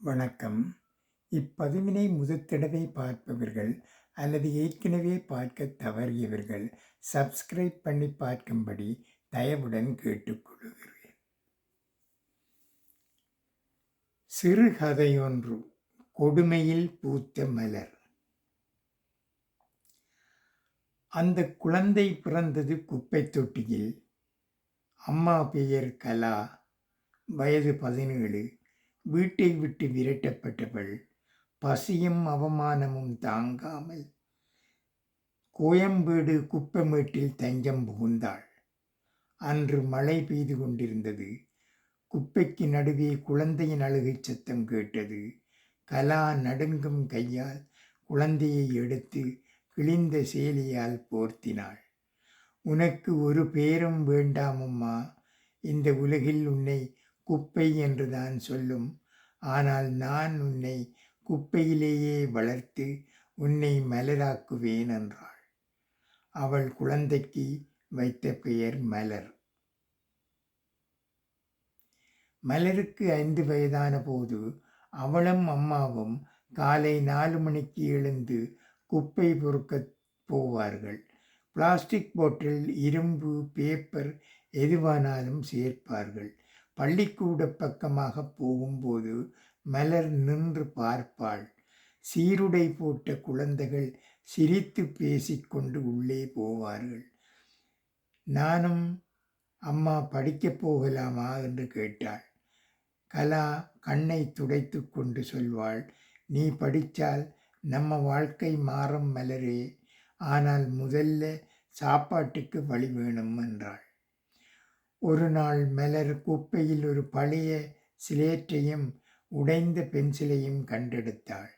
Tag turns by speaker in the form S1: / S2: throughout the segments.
S1: வணக்கம். இப்பதிவினை முதற்தடவை பார்ப்பவர்கள் அல்லது ஏற்கனவே பார்க்கத் தவறியவர்கள் சப்ஸ்கிரைப் பண்ணி பார்க்கும்படி தயவுடன் கேட்டுக்கொள்கிறேன். சிறுகதையொன்று. கொடுமையில் பூத்த மலர். அந்த குழந்தை பிறந்தது குப்பைத் தொட்டியில். அம்மா பெயர் கலா. வயது 17. வீட்டை விட்டு விரட்டப்பட்டவள். பசியும் அவமானமும் தாங்காமல் கோயம்பேடு குப்பமேட்டில் தஞ்சம் புகுந்தாள். அன்று மழை பெய்து கொண்டிருந்தது. குப்பைக்கு நடுவே குழந்தையின் அழுகைச் சத்தம் கேட்டது. கலா நடுங்கும் கையால் குழந்தையை எடுத்து கிழிந்த சேலையால் போர்த்தினாள். உனக்கு ஒரு பேரும் வேண்டாமம்மா. இந்த உலகில் உன்னை குப்பை என்றுதான் சொல்லும். ஆனால் நான் உன்னை குப்பையிலேயே வளர்த்து உன்னை மலராக்குவேன் என்றாள். அவள் குழந்தைக்கு வைத்த பெயர் மலர். மலருக்கு 5 வயதான போது அவளும் அம்மாவும் காலை 4 மணிக்கு எழுந்து குப்பை பொறுக்கப் போவார்கள். பிளாஸ்டிக் பாட்டில், இரும்பு, பேப்பர் எதுவானாலும் சேர்ப்பார்கள். பள்ளிக்கூட பக்கமாக போகும்போது மலர் நின்று பார்ப்பாள். சீருடை போட்ட குழந்தைகள் சிரித்து பேசிக்கொண்டு உள்ளே போவார்கள். நானும் அம்மா படிக்கப் போகலாமா என்று கேட்டாள். கலா கண்ணை துடைத்து கொண்டு சொல்வாள், நீ படித்தால் நம்ம வாழ்க்கை மாறும் மலரே. ஆனால் முதல்ல சாப்பாட்டுக்கு வழி வேணும் என்றாள். ஒரு நாள் மலர் குப்பையில் ஒரு பழைய சிலேட்டையும் உடைந்த பென்சிலையும் கண்டெடுத்தாள்.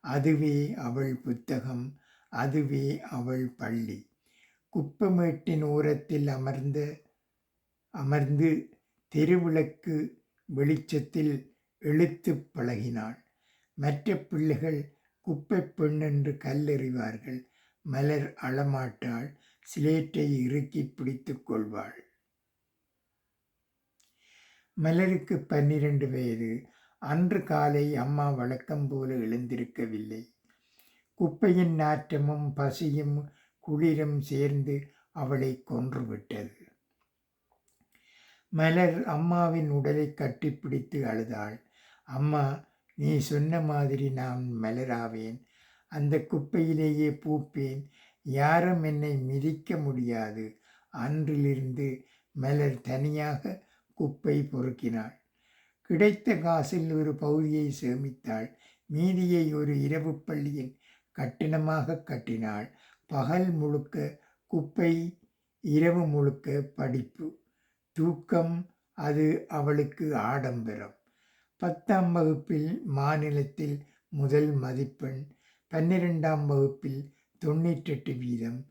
S1: அதுவே அவள் புத்தகம், அதுவே அவள் பள்ளி. குப்பமேட்டின் ஓரத்தில் அமர்ந்து தெருவிளக்கு வெளிச்சத்தில் எழுத்து பழகினாள். மற்ற பிள்ளைகள் குப்பை பெண் என்று கல்லெறிவார்கள். மலர் அழமாட்டாள். சிலேட்டை இறுக்கி பிடித்து கொள்வாள். மலருக்கு 12 வயது. அன்று காலை அம்மா வழக்கம் போல எழுந்திருக்கவில்லை. குப்பையின் நாற்றமும் பசியும் குளிரும் சேர்ந்து அவளை கொன்றுவிட்டது. மலர் அம்மாவின் உடலை கட்டிப்பிடித்து அழுதாள். அம்மா, நீ சொன்ன மாதிரி நான் மலராவேன். அந்த குப்பையிலேயே பூப்பேன். யாரும் என்னை மிதிக்க முடியாது. அன்றிலிருந்து மலர் தனியாக குப்பை பொறுக்கினாள். கிடைத்த காசில் ஒரு பகுதியை சேமித்தாள். மீதியை ஒரு இரவு பள்ளியின் கட்டணமாக கட்டினாள். பகல் முழுக்க குப்பை, இரவு முழுக்க படிப்பு, தூக்கம். அது அவளுக்கு ஆடம்பரம். 10ஆம் வகுப்பில் மாநிலத்தில் முதல் மதிப்பெண். 12ஆம் வகுப்பில் 98 வீதம்.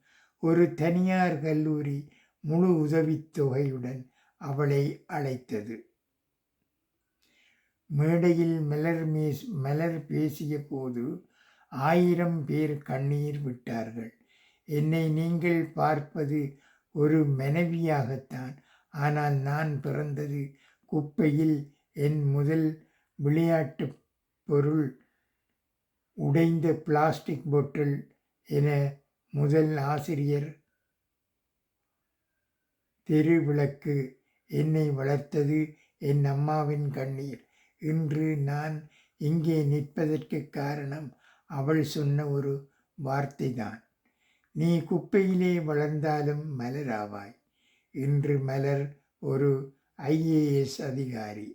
S1: ஒரு தனியார் கல்லூரி முழு உதவித்தொகையுடன் அவளை அழைத்தது. மேடையில் மலர் பேசிய போது 1000 பேர் கண்ணீர் விட்டார்கள். என்னை நீங்கள் பார்ப்பது ஒரு மனைவியாகத்தான். ஆனால் நான் பிறந்தது குப்பையில். என் முதல் விளையாட்டு பொருள் உடைந்த பிளாஸ்டிக் பாட்டில் என முதல் ஆசிரியர் தெருவிளக்கு. என்னை வளர்த்தது என் அம்மாவின் கண்ணீர். இன்று நான் இங்கே நிற்பதற்கு காரணம் அவள் சொன்ன ஒரு வார்த்தைதான். நீ குப்பையிலே வளர்ந்தாலும் மலராவாய். இன்று மலர் ஒரு IAS அதிகாரி.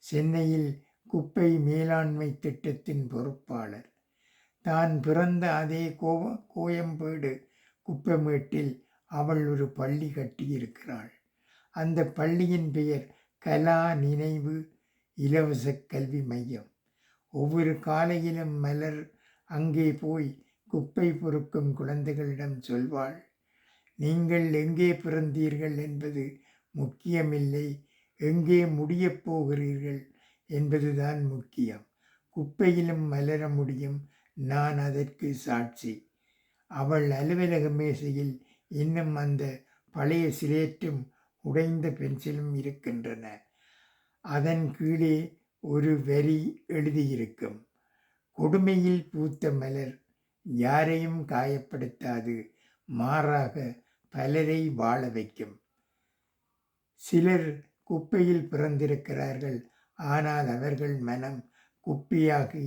S1: சென்னையில் குப்பை மேலாண்மை திட்டத்தின் பொறுப்பாளர். தான் பிறந்த அதே கோயம்பேடு குப்பமேட்டில் அவள் ஒரு பள்ளி கட்டியிருக்கிறாள். அந்த பள்ளியின் பெயர் கலா நினைவு இலவச கல்வி மையம். ஒவ்வொரு காலையிலும் மலர் அங்கே போய் குப்பை பொறுக்கும் குழந்தைகளிடம் சொல்வாள், நீங்கள் எங்கே பிறந்தீர்கள் என்பது முக்கியமில்லை, எங்கே முடியப் போகிறீர்கள் என்பதுதான் முக்கியம். குப்பையிலும் மலர முடியும். நான் அதற்கு சாட்சி. அவள் அலுவலக மேசையில் இன்னும் அந்த பழைய சிலேட்டும் உடைந்த பென்சிலும் இருக்கின்றன. அதன் கீழே ஒரு வரி எழுதியிருக்கும். கொடுமையில் பூத்த மலர் யாரையும் காயப்படுத்தாது, மாறாக பலரை வாழ வைக்கும். சிலர் குப்பையில் பிறந்திருக்கிறார்கள், ஆனால் அவர்கள் மனம் குப்பையாகி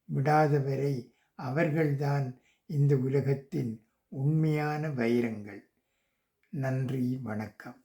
S1: விடாதவரை அவர்கள்தான் இந்த உலகத்தின் உண்மையான வைரங்கள். நன்றி, வணக்கம்.